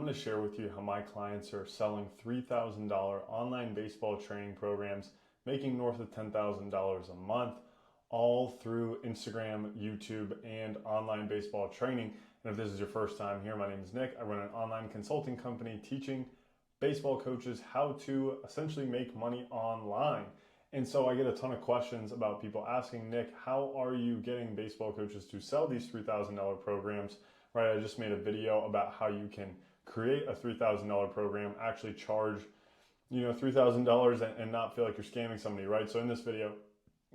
going to share with you how my clients are selling $3,000 online baseball training programs, making north of $10,000 a month, all through Instagram, YouTube, and online baseball training. And if this is your first time here, my name is Nick. I run an online consulting company teaching baseball coaches how to essentially make money online. And so I get a ton of questions about people asking, Nick, how are you getting baseball coaches to sell these $3,000 programs? Right, I just made a video about how you can create a $3,000 program, actually charge, $3,000 and not feel like you're scamming somebody, right? So in this video,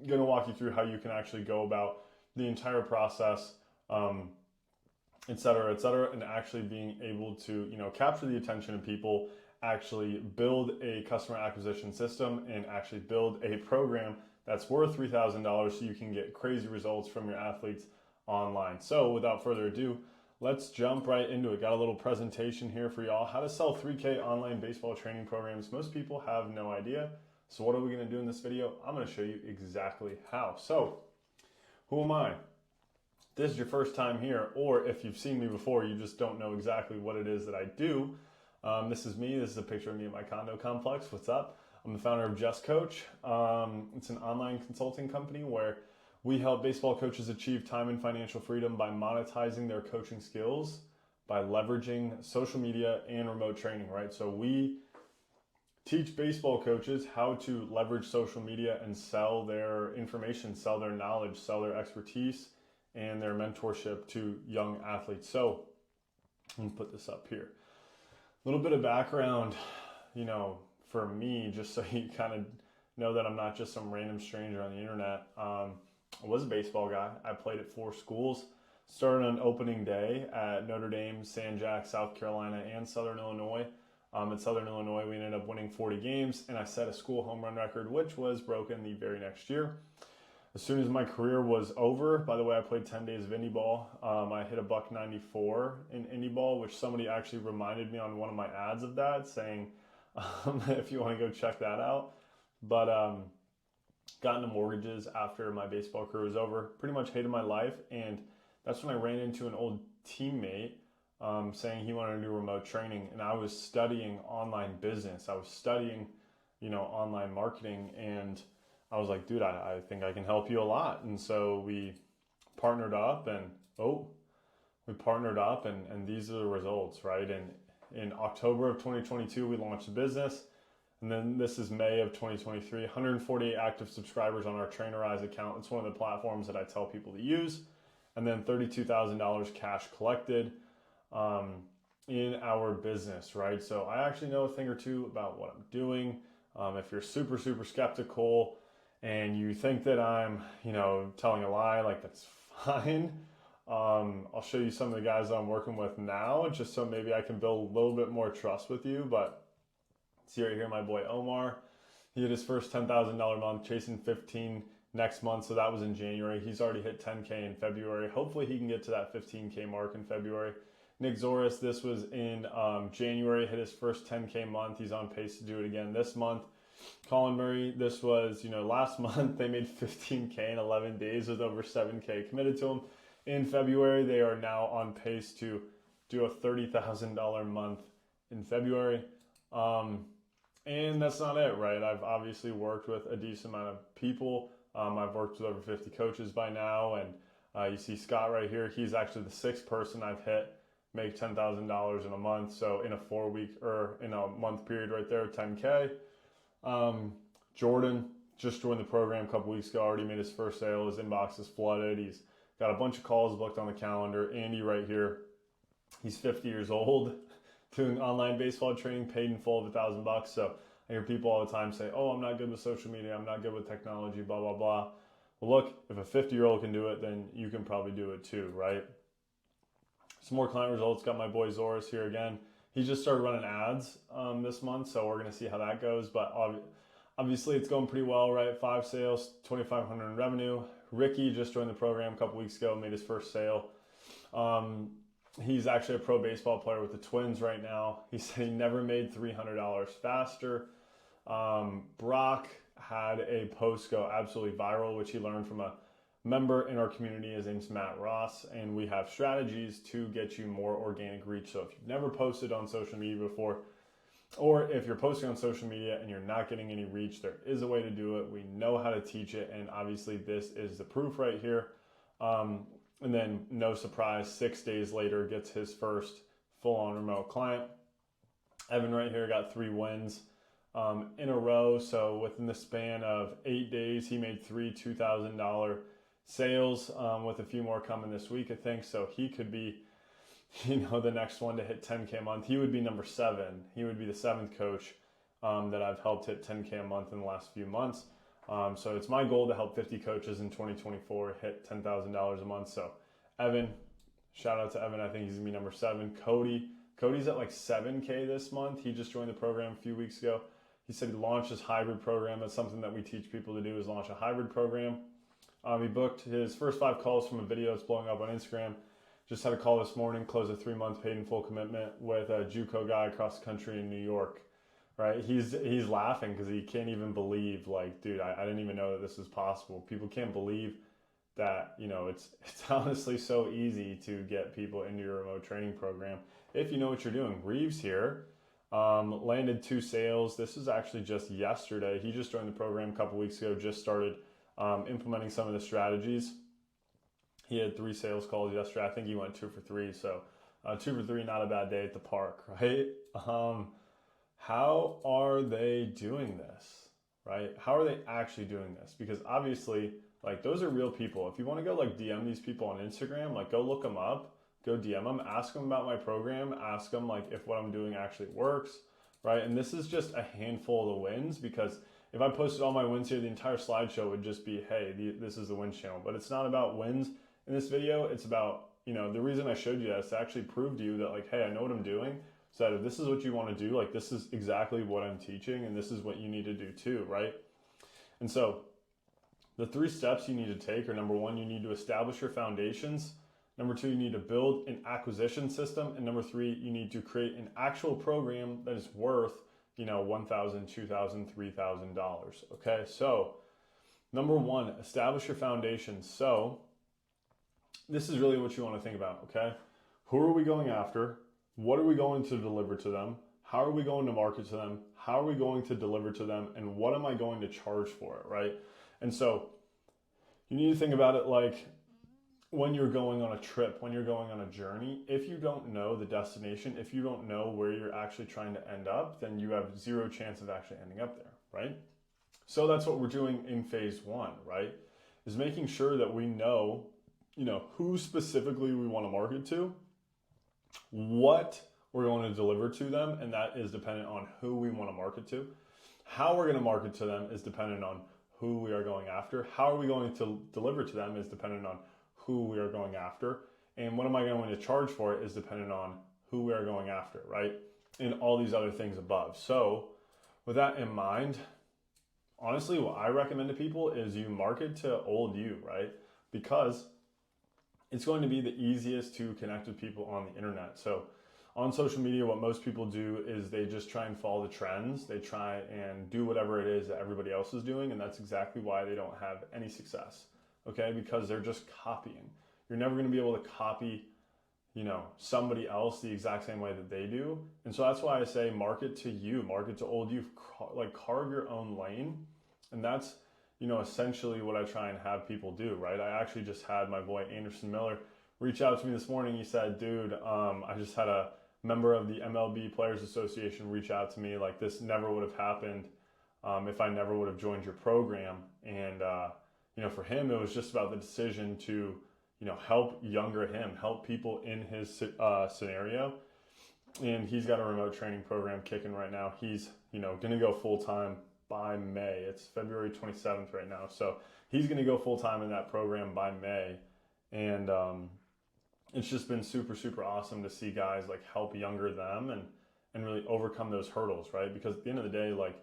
I'm going to walk you through how you can actually go about the entire process, et cetera, and actually being able to, capture the attention of people, actually build a customer acquisition system, and actually build a program that's worth $3,000 so you can get crazy results from your athletes online. So without further ado, let's jump right into it. Got a little presentation here for y'all. How to sell 3K online baseball training programs. Most people have no idea. So what are we going to do in this video? I'm going to show you exactly how. So who am I? If this is your first time here, or if you've seen me before, you just don't know exactly what it is that I do. This is me. This is a picture of me at my condo complex. What's up? I'm the founder of Just Coach. It's an online consulting company where we help baseball coaches achieve time and financial freedom by monetizing their coaching skills, by leveraging social media and remote training, right? So we teach baseball coaches how to leverage social media and sell their information, sell their knowledge, sell their expertise, and their mentorship to young athletes. So let me put this up here. A little bit of background, for me, just so you kind of know that I'm not just some random stranger on the internet. I was a baseball guy. I played at 4 schools. Started on opening day at Notre Dame, San Jac, South Carolina, and Southern Illinois. At Southern Illinois, we ended up winning 40 games, and I set a school home run record, which was broken the very next year. As soon as my career was over, by the way, I played 10 days of indie ball. I hit a $194 in indie ball, which somebody actually reminded me on one of my ads of that, saying, if you want to go check that out. But got into mortgages after my baseball career was over. Pretty much hated my life, and that's when I ran into an old teammate saying he wanted to do remote training, and I was studying online business. I was studying, online marketing, and I was like, dude, I think I can help you a lot. And so we partnered up, and these are the results, right? And in October of 2022, we launched a business. And then this is May of 2023, 148 active subscribers on our Trainerize account. It's one of the platforms that I tell people to use. And then $32,000 cash collected in our business, right? So I actually know a thing or two about what I'm doing. If you're super, super skeptical and you think that I'm, telling a lie, like that's fine. I'll show you some of the guys that I'm working with now, just so maybe I can build a little bit more trust with you. But see right here, my boy Omar, he hit his first $10,000 month, chasing 15 next month. So that was in January. He's already hit 10K in February. Hopefully he can get to that 15K mark in February. Nick Zoris, this was in January, hit his first 10K month. He's on pace to do it again this month. Colin Murray, this was, last month. They made 15K in 11 days with over 7K committed to them. In February, they are now on pace to do a $30,000 month in February. And that's not it, right? I've obviously worked with a decent amount of people. I've worked with over 50 coaches by now. And you see Scott right here. He's actually the 6th person I've hit make $10,000 in a month. So in a 4-week or in a month period right there, 10K. Jordan just joined the program a couple weeks ago, already made his first sale. His inbox is flooded. He's got a bunch of calls booked on the calendar. Andy right here, he's 50 years old, doing online baseball training, paid in full of $1,000. So I hear people all the time say, oh, I'm not good with social media. I'm not good with technology, blah, blah, blah. Well, look, if a 50-year-old can do it, then you can probably do it too, right? Some more client results. Got my boy Zoris here again. He just started running ads this month, so we're going to see how that goes. But obviously, it's going pretty well, right? 5 sales, $2,500 in revenue. Ricky just joined the program a couple weeks ago, made his first sale. He's actually a pro baseball player with the Twins right now. He said he never made $300 faster. Brock had a post go absolutely viral, which he learned from a member in our community. His name's Matt Ross, and we have strategies to get you more organic reach. So if you've never posted on social media before, or if you're posting on social media and you're not getting any reach, there is a way to do it. We know how to teach it, and obviously this is the proof right here. And then, no surprise, 6 days later, gets his first full-on remote client. Evan right here got 3 wins in a row. So within the span of 8 days, he made 3 $2,000 sales, with a few more coming this week, I think. So he could be, the next one to hit 10K a month. He would be number 7. He would be the 7th coach that I've helped hit 10K a month in the last few months. So it's my goal to help 50 coaches in 2024 hit $10,000 a month. So Evan, shout out to Evan. I think he's gonna be number 7. Cody's at like 7K this month. He just joined the program a few weeks ago. He said he launched his hybrid program. That's something that we teach people to do, is launch a hybrid program. He booked his first 5 calls from a video that's blowing up on Instagram. Just had a call this morning, closed a 3-month paid in full commitment with a JUCO guy across the country in New York. Right, he's laughing because he can't even believe, like, dude, I didn't even know that this is possible. People can't believe that, it's honestly so easy to get people into your remote training program if you know what you're doing. Reeves here landed 2 sales. This is actually just yesterday. He just joined the program a couple weeks ago, just started implementing some of the strategies. He had 3 sales calls yesterday. I think he went 2 for 3. So 2 for 3, not a bad day at the park, right? How are they doing this, right? How are they actually doing this? Because obviously, like, those are real people. If you want to go like DM these people on Instagram, like, go look them up, go DM them, ask them about my program, ask them like if what I'm doing actually works, right? And this is just a handful of the wins, because if I posted all my wins here, the entire slideshow would just be, hey, this is the wins channel. But it's not about wins in this video. It's about, the reason I showed you that is to actually prove to you that, like, hey, I know what I'm doing. So that if this is what you want to do, like, this is exactly what I'm teaching, and this is what you need to do too, right? And so the 3 steps you need to take are: number 1, you need to establish your foundations. Number 2, you need to build an acquisition system. And number 3, you need to create an actual program that is worth, $1,000, $2,000, $3,000. Okay, so number 1, establish your foundations. So this is really what you want to think about, okay? Who are we going after? What are we going to deliver to them? How are we going to market to them? How are we going to deliver to them? And what am I going to charge for it, right? And so you need to think about it like when you're going on a trip, when you're going on a journey. If you don't know the destination, if you don't know where you're actually trying to end up, then you have 0 chance of actually ending up there, right? So that's what we're doing in phase 1, right? Is making sure that we know, who specifically we want to market to, what we're going to deliver to them, and that is dependent on who we want to market to. How we're going to market to them is dependent on who we are going after. How are we going to deliver to them is dependent on who we are going after. And what am I going to charge for it is dependent on who we are going after, right? And all these other things above. So with that in mind, honestly, what I recommend to people is you market to old you, right? Because it's going to be the easiest to connect with people on the internet. So on social media, what most people do is they just try and follow the trends. They try and do whatever it is that everybody else is doing. And that's exactly why they don't have any success, okay? Because they're just copying. You're never going to be able to copy, somebody else the exact same way that they do. And so that's why I say market to you, market to old you, like carve your own lane. And that's, essentially what I try and have people do, right? I actually just had my boy Anderson Miller reach out to me this morning. He said, dude, I just had a member of the MLB Players Association reach out to me. Like, this never would have happened if I never would have joined your program. And, for him, it was just about the decision to, help younger him, help people in his scenario. And he's got a remote training program kicking right now. He's, going to go full-time by May. It's February 27th right now. So he's going to go full-time in that program by May. And it's just been super, super awesome to see guys like help younger them and really overcome those hurdles, right? Because at the end of the day, like,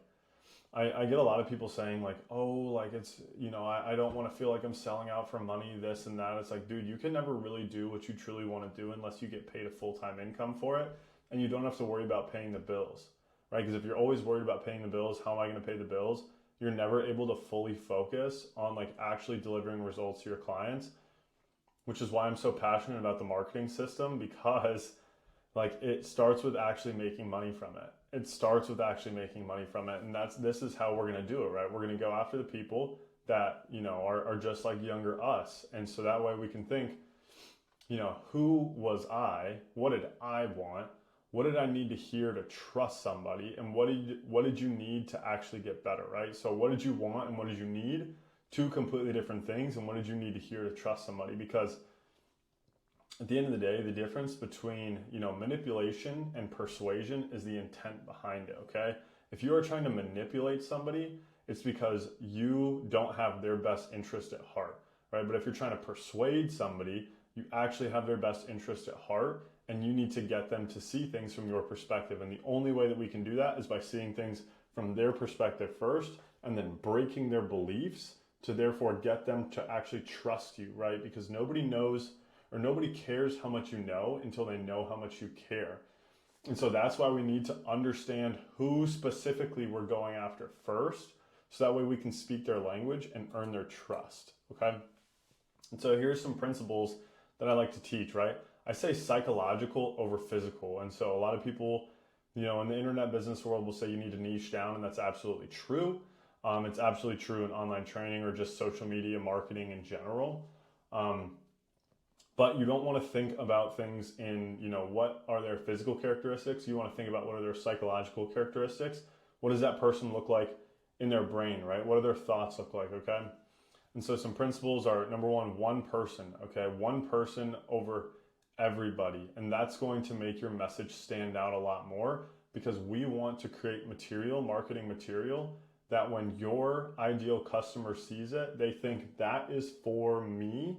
I get a lot of people saying like, oh, like it's, I don't want to feel like I'm selling out for money, this and that. It's like, dude, you can never really do what you truly want to do unless you get paid a full-time income for it. And you don't have to worry about paying the bills, right? Because if you're always worried about paying the bills, how am I going to pay the bills? you're never able to fully focus on like actually delivering results to your clients, which is why I'm so passionate about the marketing system, because like it starts with actually making money from it. It starts with actually making money from it. And this is how we're going to do it, right? We're going to go after the people that, you know, are just like younger us. And so that way we can think, you know, who was I? What did I want? What did I need to hear to trust somebody? And what did you need to actually get better, right? So what did you want and what did you need? Two completely different things. And what did you need to hear to trust somebody? Because at the end of the day, the difference between, you know, manipulation and persuasion is the intent behind it, okay? If you are trying to manipulate somebody, it's because you don't have their best interest at heart, right? But if you're trying to persuade somebody, you actually have their best interest at heart, and you need to get them to see things from your perspective. And the only way that we can do that is by seeing things from their perspective first, and then breaking their beliefs to therefore get them to actually trust you, right? Because nobody knows or nobody cares how much you know until they know how much you care. And so that's why we need to understand who specifically we're going after first, so that way we can speak their language and earn their trust, okay? And so here's some principles that I like to teach, right? I say psychological over physical. And so a lot of people, you know, in the internet business world will say you need to niche down, and that's absolutely true. It's absolutely true in online training or just social media marketing in general. But you don't want to think about things in, you know, what are their physical characteristics? You want to think about what are their psychological characteristics? What does that person look like in their brain, right? What do their thoughts look like, okay? And so some principles are, number one person, okay? One person over everybody. And that's going to make your message stand out a lot more, because we want to create material, marketing material, that when your ideal customer sees it, they think that is for me.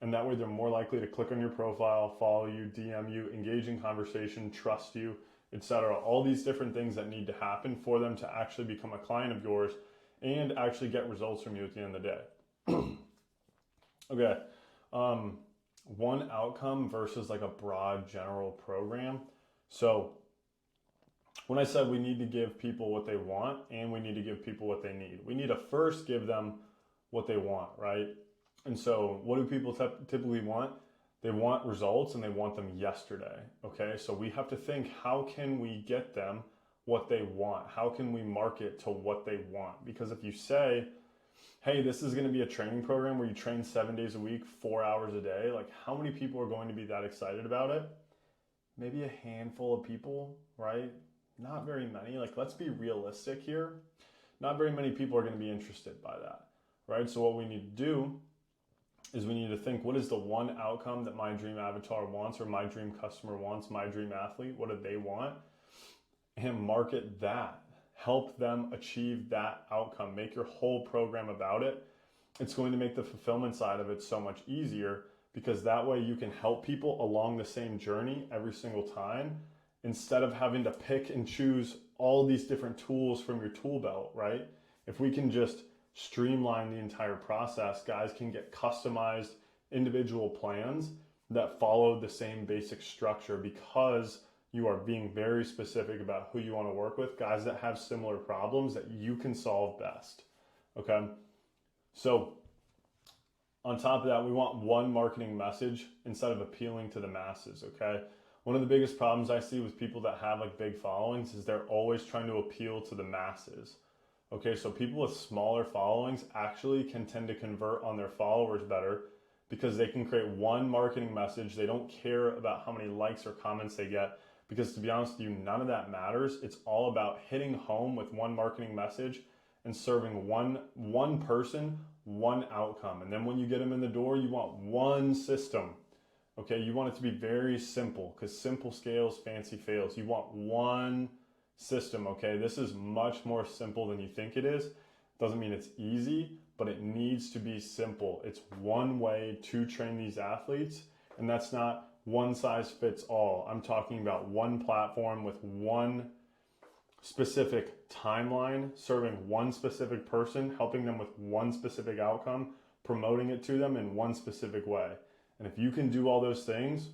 And that way they're more likely to click on your profile, follow you, DM you, engage in conversation, trust you, etc. All these different things that need to happen for them to actually become a client of yours and actually get results from you at the end of the day. Okay. One outcome versus like a broad general program. So when I said we need to give people what they want and we need to give people what they need, we need to first give them what they want, right? And so what do people typically want? They want results, and they want them yesterday, okay? So we have to think, how can we get them what they want? How can we market to what they want? Because if you say, hey, this is going to be a training program where you train 7 days a week, 4 hours a day, like how many people are going to be that excited about it? Maybe a handful of people, right? Not very many. Like, let's be realistic here. Not very many people are going to be interested by that, right? So what we need to do is we need to think, what is the one outcome that my dream avatar wants, or my dream customer wants, my dream athlete? What do they want? And market that. Help them achieve that outcome. Make your whole program about it. It's going to make the fulfillment side of it so much easier, because that way you can help people along the same journey every single time, instead of having to pick and choose all these different tools from your tool belt, right? If we can just streamline the entire process, guys can get customized individual plans that follow the same basic structure, because you are being very specific about who you want to work with, guys that have similar problems that you can solve best, okay? So on top of that, we want one marketing message instead of appealing to the masses, okay? One of the biggest problems I see with people that have like big followings is they're always trying to appeal to the masses. Okay, so people with smaller followings actually can tend to convert on their followers better, because they can create one marketing message. They don't care about how many likes or comments they get, because to be honest with you, none of that matters. It's all about hitting home with one marketing message and serving one person, one outcome. And then when you get them in the door, you want one system. Okay, you want it to be very simple, because simple scales, fancy fails. You want one system, okay? This is much more simple than you think it is. Doesn't mean it's easy, but it needs to be simple. It's one way to train these athletes, and that's not one size fits all. I'm talking about one platform with one specific timeline, serving one specific person, helping them with one specific outcome, promoting it to them in one specific way. And if you can do all those things,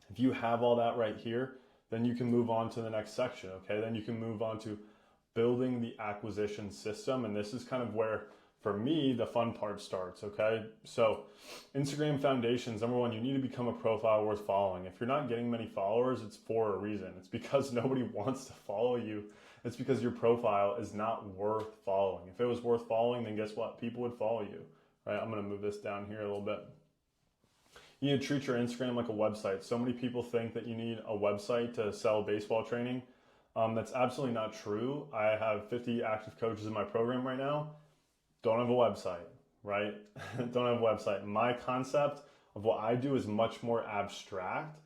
if you have all that right here, then you can move on to the next section, okay? Then you can move on to building the acquisition system. And this is kind of where, for me, the fun part starts, okay? So Instagram foundations, number one, you need to become a profile worth following. If you're not getting many followers, it's for a reason. It's because nobody wants to follow you. It's because your profile is not worth following. If it was worth following, then guess what? People would follow you, right? I'm gonna move this down here a little bit. You need to treat your Instagram like a website. So many people think that you need a website to sell baseball training. That's absolutely not true. I have 50 active coaches in my program right now. Don't have a website, right? Don't have a website. My concept of what I do is much more abstract.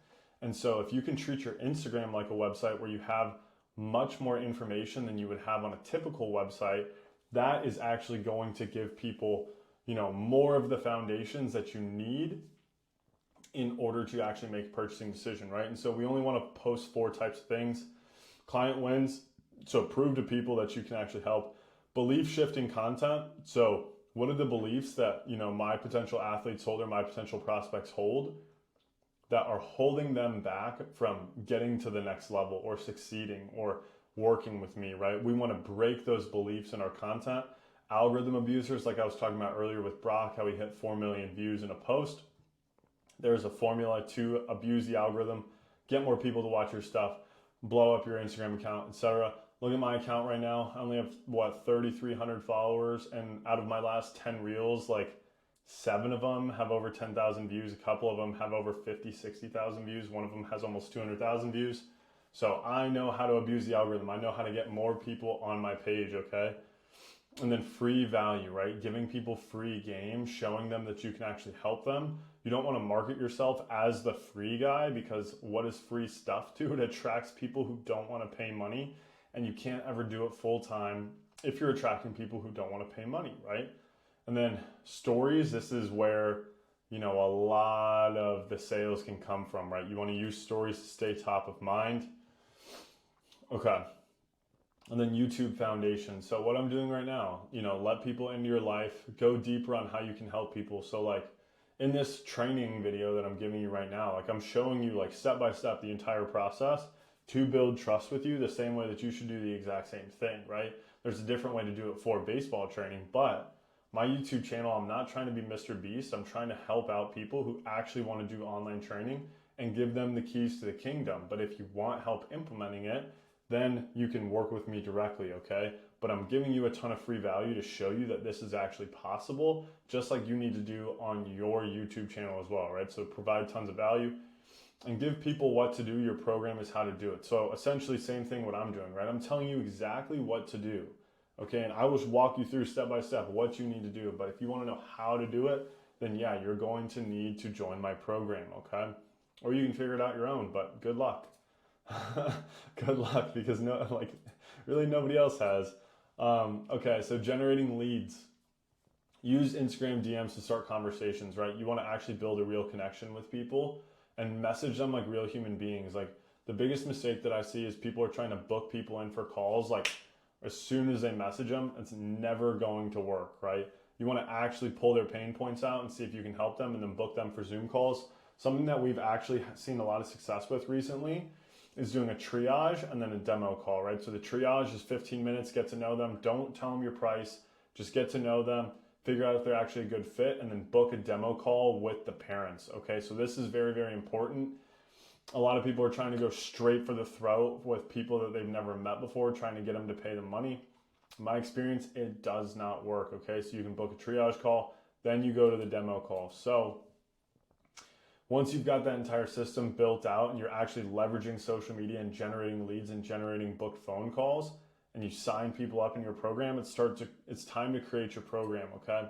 And so if you can treat your Instagram like a website where you have much more information than you would have on a typical website, that is actually going to give people, more of the foundations that you need in order to actually make a purchasing decision, right? And so we only want to post 4 types of things. Client wins, so prove to people that you can actually help. Belief shifting content, so what are the beliefs that my potential athletes hold or my potential prospects hold that are holding them back from getting to the next level or succeeding or working with me, right? We want to break those beliefs in our content. Algorithm abusers, like I was talking about earlier with Brock, how he hit 4 million views in a post. There's a formula to abuse the algorithm, get more people to watch your stuff, blow up your Instagram account, etc. Look at my account right now. I only have 3,300 followers, and out of my last 10 reels, like 7 of them have over 10,000 views. A couple of them have over 50, 60,000 views. One of them has almost 200,000 views. So I know how to abuse the algorithm. I know how to get more people on my page, okay? And then free value, right? Giving people free game, showing them that you can actually help them. You don't want to market yourself as the free guy, because what does free stuff do? It attracts people who don't want to pay money, and you can't ever do it full time if you're attracting people who don't want to pay money, right? And then stories, this is where, a lot of the sales can come from, right? You want to use stories to stay top of mind. Okay. And then YouTube foundation. So what I'm doing right now, let people into your life, go deeper on how you can help people. So like in this training video that I'm giving you right now, like I'm showing you like step by step the entire process to build trust with you the same way that you should do the exact same thing, right? There's a different way to do it for baseball training, but my YouTube channel, I'm not trying to be Mr. Beast. I'm trying to help out people who actually want to do online training and give them the keys to the kingdom. But if you want help implementing it, then you can work with me directly, okay? But I'm giving you a ton of free value to show you that this is actually possible, just like you need to do on your YouTube channel as well, right? So provide tons of value and give people what to do. Your program is how to do it. So essentially same thing what I'm doing, right? I'm telling you exactly what to do, okay? And I will walk you through step by step what you need to do. But if you want to know how to do it, then yeah, you're going to need to join my program, okay? Or you can figure it out your own, but good luck. Good luck, because really nobody else has. Okay, so generating leads. Use Instagram DMs to start conversations, right? You want to actually build a real connection with people and message them like real human beings. Like the biggest mistake that I see is people are trying to book people in for calls. Like as soon as they message them, it's never going to work, right? You want to actually pull their pain points out and see if you can help them and then book them for Zoom calls. Something that we've actually seen a lot of success with recently is doing a triage and then a demo call, right? So the triage is 15 minutes, get to know them. Don't tell them your price. Just get to know them, figure out if they're actually a good fit, and then book a demo call with the parents, okay? So this is very, very important. A lot of people are trying to go straight for the throat with people that they've never met before, trying to get them to pay them money. In my experience, it does not work, okay? So you can book a triage call, then you go to the demo call. So once you've got that entire system built out and you're actually leveraging social media and generating leads and generating booked phone calls, and you sign people up in your program, it's time to create your program, okay?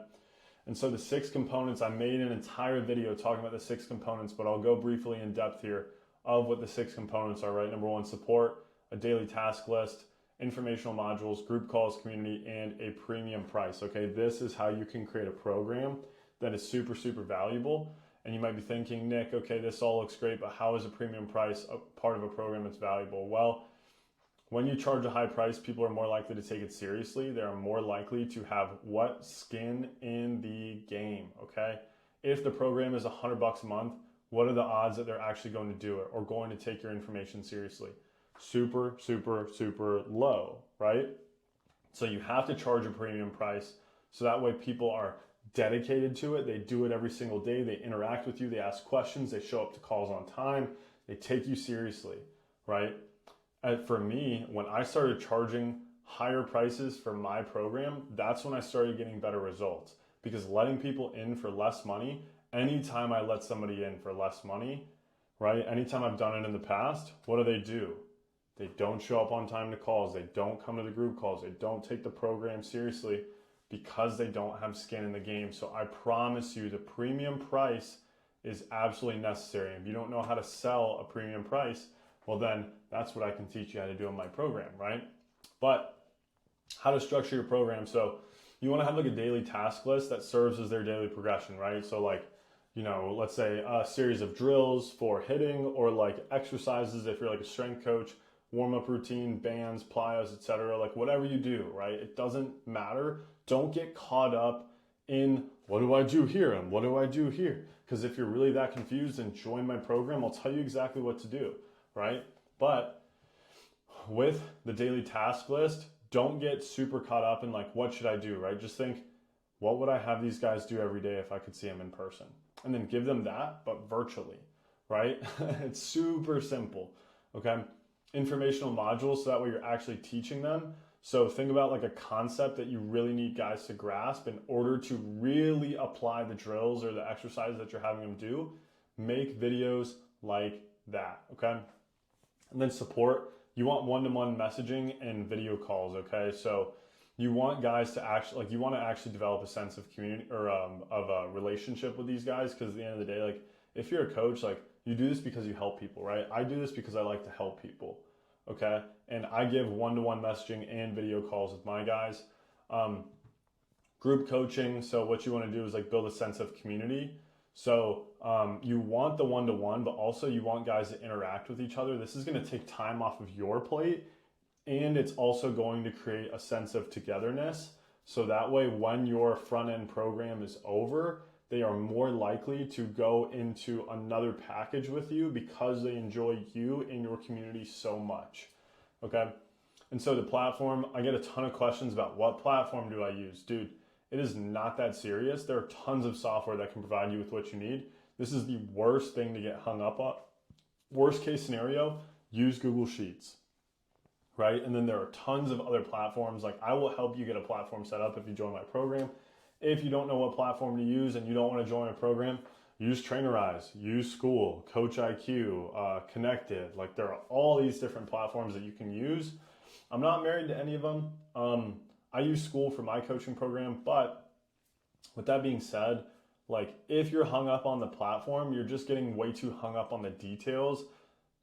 And so the 6 components, I made an entire video talking about the 6 components, but I'll go briefly in depth here of what the 6 components are, right? Number 1, support, a daily task list, informational modules, group calls, community, and a premium price, okay? This is how you can create a program that is super, super valuable. And you might be thinking, Nick, okay, this all looks great, but how is a premium price a part of a program that's valuable? Well, when you charge a high price, people are more likely to take it seriously. They are more likely to have what? Skin in the game, okay? If the program is $100 a month, what are the odds that they're actually going to do it or going to take your information seriously? Super, super, super low, right? So you have to charge a premium price. So that way people are dedicated to it. They do it every single day. They interact with you. They ask questions. They show up to calls on time. They take you seriously, right? And for me, when I started charging higher prices for my program, that's when I started getting better results. Because letting people in for less money, anytime I let somebody in for less money, right? Anytime I've done it in the past, what do? They don't show up on time to calls. They don't come to the group calls. They don't take the program seriously because they don't have skin in the game. So I promise you the premium price is absolutely necessary. If you don't know how to sell a premium price, well then that's what I can teach you how to do in my program, right? But how to structure your program. So you want to have like a daily task list that serves as their daily progression, right? So like, you know, let's say a series of drills for hitting, or like exercises if you're like a strength coach, warm-up routine, bands, plyos, etc. Like whatever you do, right? It doesn't matter. Don't get caught up in what do I do here and what do I do here? Because if you're really that confused, and join my program, I'll tell you exactly what to do, right? But with the daily task list, don't get super caught up in like, what should I do, right? Just think, what would I have these guys do every day if I could see them in person? And then give them that, but virtually, right? It's super simple, okay? Informational modules, so that way you're actually teaching them. So think about like a concept that you really need guys to grasp in order to really apply the drills or the exercises that you're having them do. Make videos like that, okay? And then support. You want one-to-one messaging and video calls, okay? So you want guys to actually, like, you want to actually develop a sense of community or of a relationship with these guys, because at the end of the day, like, if you're a coach, like, you do this because you help people, right? I do this because I like to help people, okay? And I give one-to-one messaging and video calls with my guys. Group coaching, so what you want to do is like build a sense of community. So you want the one-to-one, but also you want guys to interact with each other. This is going to take time off of your plate, and it's also going to create a sense of togetherness. So that way, when your front-end program is over, they are more likely to go into another package with you because they enjoy you and your community so much, okay? And so the platform, I get a ton of questions about what platform do I use? Dude, it is not that serious. There are tons of software that can provide you with what you need. This is the worst thing to get hung up on. Worst case scenario, use Google Sheets, right? And then there are tons of other platforms. Like, I will help you get a platform set up if you join my program. If you don't know what platform to use and you don't want to join a program, use Trainerize, use School, Coach IQ, Connected. Like, there are all these different platforms that you can use. I'm not married to any of them. I use School for my coaching program, but with that being said, like, if you're hung up on the platform, you're just getting way too hung up on the details.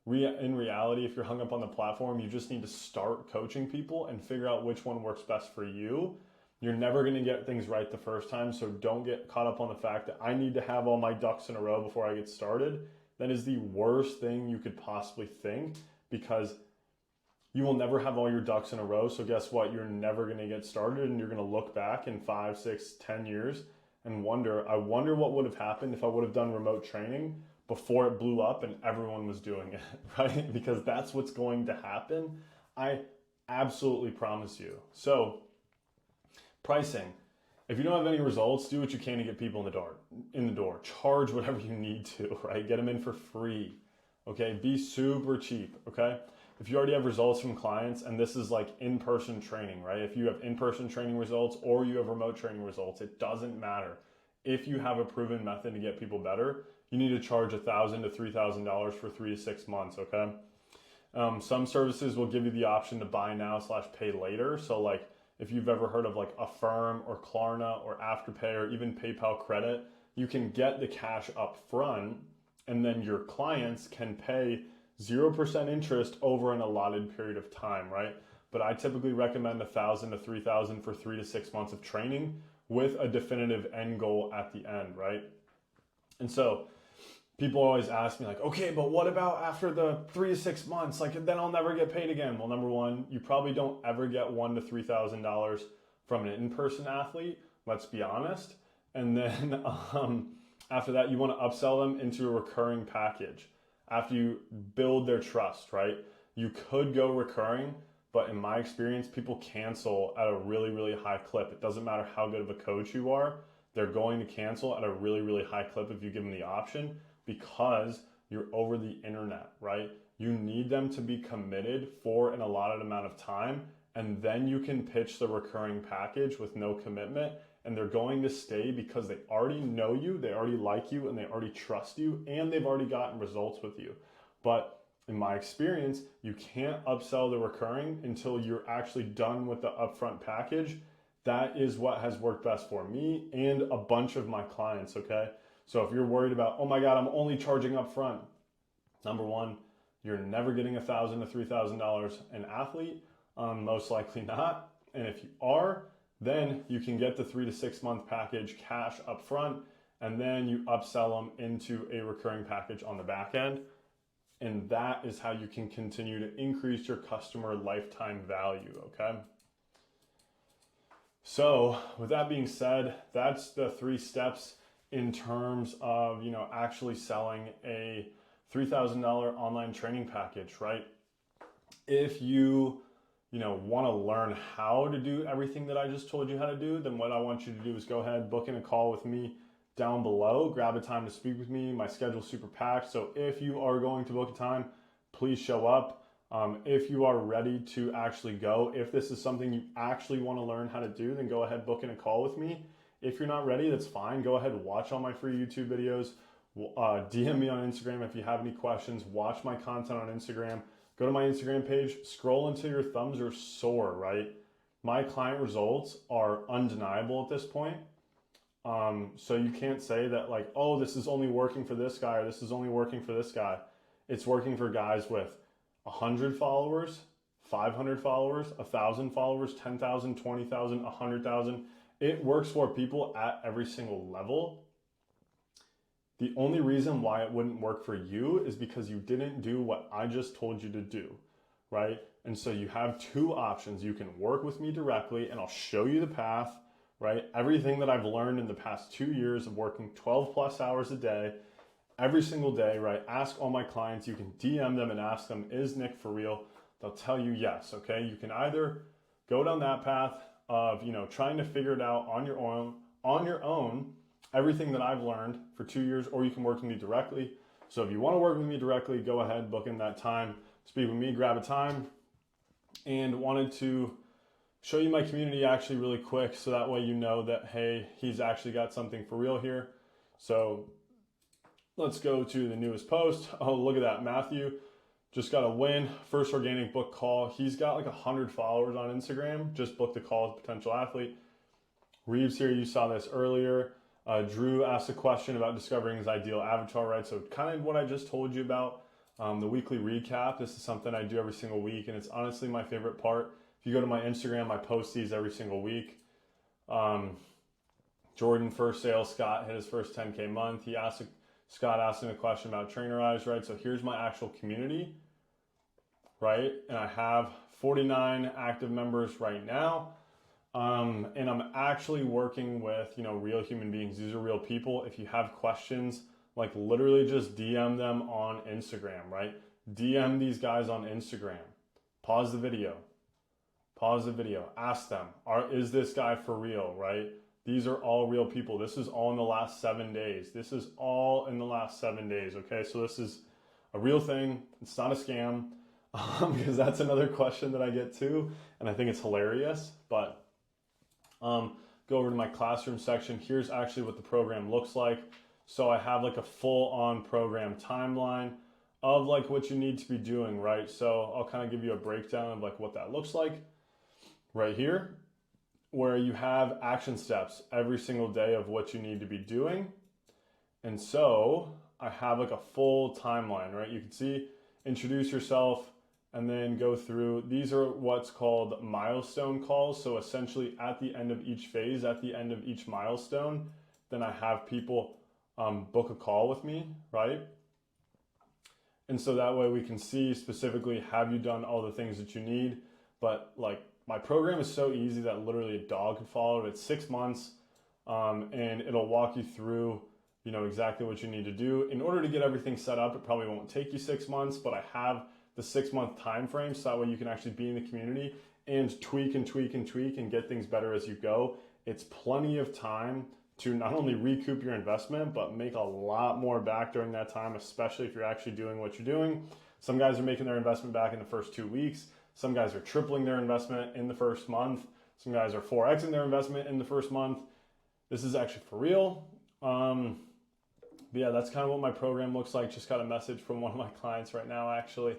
In reality, if you're hung up on the platform, you just need to start coaching people and figure out which one works best for you. You're never going to get things right the first time, so don't get caught up on the fact that I need to have all my ducks in a row before I get started. That is the worst thing you could possibly think, because you will never have all your ducks in a row. So guess what? You're never going to get started, and you're going to look back in 5, 6, 10 years and I wonder what would have happened if I would have done remote training before it blew up and everyone was doing it, right? Because that's what's going to happen. I absolutely promise you. So pricing. If you don't have any results, do what you can to get people in the door. Charge whatever you need to, right? Get them in for free, okay? Be super cheap, okay? If you already have results from clients, and this is like in-person training, right? If you have in-person training results or you have remote training results, it doesn't matter. If you have a proven method to get people better, you need to charge $1,000 to $3,000 for 3 to 6 months, okay? Some services will give you the option to buy now / pay later. So like, if you've ever heard of like Affirm or Klarna or Afterpay or even PayPal Credit, you can get the cash up front, and then your clients can pay 0% interest over an allotted period of time, right? But I typically recommend $1,000 to $3,000 for 3 to 6 months of training with a definitive end goal at the end, right? And so people always ask me like, okay, but what about after the 3 to 6 months? Like, then I'll never get paid again. Well, number one, you probably don't ever get $1,000 to $3,000 from an in-person athlete. Let's be honest. And then after that, you want to upsell them into a recurring package after you build their trust, right? You could go recurring but in my experience, people cancel at a really, really high clip. It doesn't matter how good of a coach you are, they're going to cancel at a really, really high clip if you give them the option, because you're over the internet, right? You need them to be committed for an allotted amount of time, and then you can pitch the recurring package with no commitment, and they're going to stay because they already know you, they already like you, and they already trust you, and they've already gotten results with you. But in my experience, you can't upsell the recurring until you're actually done with the upfront package. That is what has worked best for me and a bunch of my clients, okay? So if you're worried about, oh my God, I'm only charging upfront, number one, you're never getting $1,000 to $3,000 an athlete, most likely not. And if you are, then you can get the 3 to 6 month package cash upfront, and then you upsell them into a recurring package on the back end. And that is how you can continue to increase your customer lifetime value, okay? So with that being said, that's the 3 steps in terms of, actually selling a $3,000 online training package, right? If you want to learn how to do everything that I just told you how to do, then what I want you to do is go ahead, book in a call with me down below, grab a time to speak with me. My schedule's super packed, so if you are going to book a time, please show up. If you are ready to actually go, if this is something you actually want to learn how to do, then go ahead, book in a call with me. If you're not ready, that's fine. Go ahead, watch all my free YouTube videos. DM me on Instagram if you have any questions. Watch my content on Instagram. Go to my Instagram page, scroll until your thumbs are sore, right? My client results are undeniable at this point. So you can't say that like, oh, this is only working for this guy or this is only working for this guy. It's working for guys with 100 followers, 500 followers, 1,000 followers, 10,000, 20,000, 100,000. It works for people at every single level. The only reason why it wouldn't work for you is because you didn't do what I just told you to do, right? And so you have 2 options. You can work with me directly and I'll show you the path, right? Everything that I've learned in the past 2 years of working 12 plus hours a day, every single day, right? Ask all my clients. You can DM them and ask them, is Nick for real? They'll tell you yes, okay? You can either go down that path of, trying to figure it out on your own, everything that I've learned for 2 years, or you can work with me directly. So if you want to work with me directly, go ahead, book in that time, speak with me, grab a time, and wanted to show you my community actually really quick so that way you know that, hey, he's actually got something for real here. So let's go to the newest post. Oh, look at that. Matthew just got a win. First organic book call. He's got like 100 followers on Instagram. Just booked a call with a potential athlete. Reeves here, you saw this earlier. Drew asked a question about discovering his ideal avatar, right? So kind of what I just told you about, the weekly recap. This is something I do every single week, and it's honestly my favorite part. If you go to my Instagram, I post these every single week. Jordan, first sale, Scott hit his first 10K month. Scott asked him a question about Trainerize, right? So here's my actual community, right? And I have 49 active members right now. And I'm actually working with, real human beings. These are real people. If you have questions, like literally just DM them on Instagram, right? DM these guys on Instagram. Pause the video. Ask them, is this guy for real, right? These are all real people. This is all in the last 7 days. Okay? So this is a real thing. It's not a scam, because that's another question that I get too, and I think it's hilarious. But go over to my classroom section. Here's actually what the program looks like. So I have like a full-on program timeline of like what you need to be doing, right? So I'll kind of give you a breakdown of like what that looks like right here, where you have action steps every single day of what you need to be doing. And so I have like a full timeline, right? You can see, introduce yourself, and then go through. These are what's called milestone calls. So essentially at the end of each phase, at the end of each milestone, then I have people book a call with me, right? And so that way we can see specifically, have you done all the things that you need? But like my program is so easy that literally a dog can follow it. It's 6 months, and it'll walk you through, exactly what you need to do. In order to get everything set up, it probably won't take you 6 months, but I have the 6-month time frame, so that way you can actually be in the community and tweak and tweak and tweak and get things better as you go. It's plenty of time to not only recoup your investment, but make a lot more back during that time, especially if you're actually doing what you're doing. Some guys are making their investment back in the first 2 weeks. Some guys are tripling their investment in the first month. Some guys are 4xing their investment in the first month. This is actually for real. But yeah, that's kind of what my program looks like. Just got a message from one of my clients right now, actually.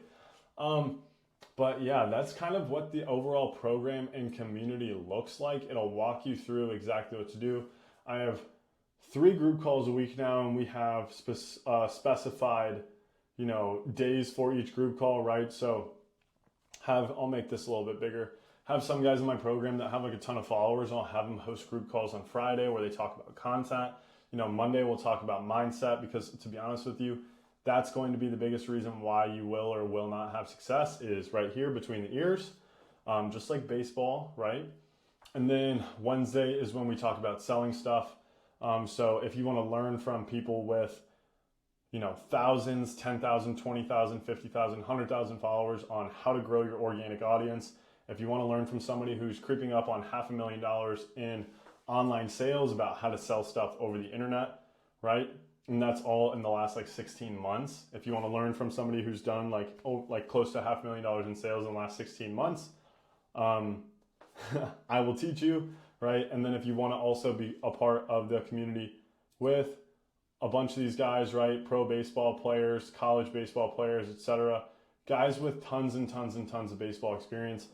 But yeah, that's kind of what the overall program and community looks like. It'll walk you through exactly what to do. I have 3 group calls a week now, and we have specified, days for each group call, right? So I'll make this a little bit bigger. Have some guys in my program that have like a ton of followers. I'll have them host group calls on Friday where they talk about content. Monday we'll talk about mindset, because to be honest with you, that's going to be the biggest reason why you will or will not have success, is right here between the ears, just like baseball, right? And then Wednesday is when we talk about selling stuff. So if you want to learn from people with, thousands, 10,000, 20,000, 50,000, 100,000 followers on how to grow your organic audience, if you want to learn from somebody who's creeping up on $500,000 in online sales about how to sell stuff over the internet, right? And that's all in the last 16 months. If you want to learn from somebody who's done close to $500,000 in sales in the last 16 months, I will teach you, right? And then if you want to also be a part of the community with a bunch of these guys, right? Pro baseball players, college baseball players, etc. Guys with tons and tons and tons of baseball experience.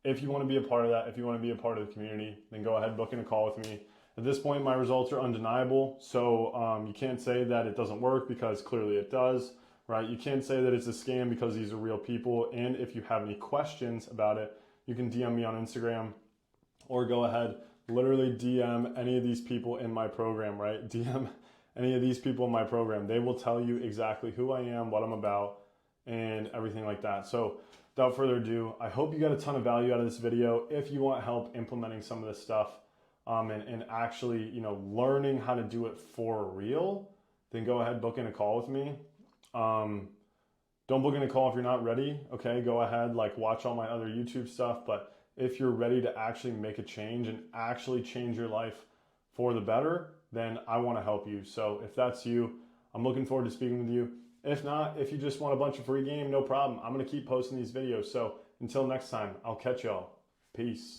If you want to be a part of that, if you want to be a part of the community, then go ahead, book in a call with me. At this point, my results are undeniable. So you can't say that it doesn't work, because clearly it does, right? You can't say that it's a scam, because these are real people. And if you have any questions about it, you can DM me on Instagram, or go ahead, literally DM any of these people in my program, right? DM any of these people in my program. They will tell you exactly who I am, what I'm about, and everything like that. So without further ado, I hope you got a ton of value out of this video. If you want help implementing some of this stuff, and actually, learning how to do it for real, then go ahead, book in a call with me. Don't book in a call if you're not ready. Okay, go ahead, watch all my other YouTube stuff. But if you're ready to actually make a change and actually change your life for the better, then I want to help you. So if that's you, I'm looking forward to speaking with you. If not, if you just want a bunch of free game, no problem. I'm going to keep posting these videos. So until next time, I'll catch y'all. Peace.